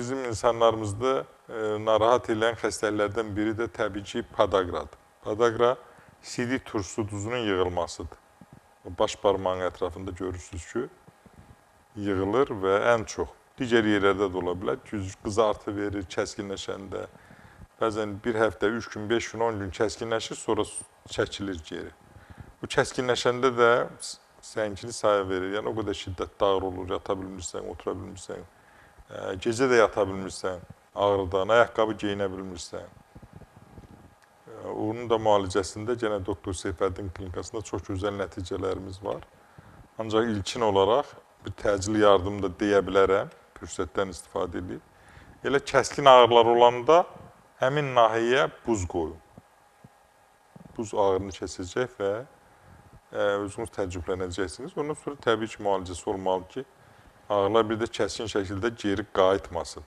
Bizim insanlarımızda narahat edən xəstəliklərdən biri də təbii ki, podagradır. Podagra sidik turşusu duzunun yığılmasıdır. Baş barmağın ətrafında görürsünüz ki, yığılır və ən çox digər yerlərdə də ola bilər. Qızartı verir, kəskinləşəndə. Bəzən bir həftə, 3 gün, 5 gün, 10 gün kəskinləşir, sonra çəkilir geri. Bu kəskinləşəndə də sənkili saya verir. Yəni, o qədər şiddətli ağrı olur, yata bilmirsən, otura bilmirsən. Gecə də yata bilmirsən, ağrıdan, ayaqqabı geyinə bilmirsən. Onun da müalicəsində yenə Doktor Seyfəddin klinikasında çox gözəl nəticələrimiz var. Ancaq ilkin olaraq bir təcili yardım da deyə bilərəm, fürsətdən istifadə edib. Elə kəskin ağrılar olanda həmin nahiyyə buz qoyun. Buz ağrını kəsəcək və özünüz təəccüblənəcəksiniz. Ondan sonra təbii ki, müalicəsi olmalı ki, ağrılar bir də kəskin şəkildə geri qayıtmasın.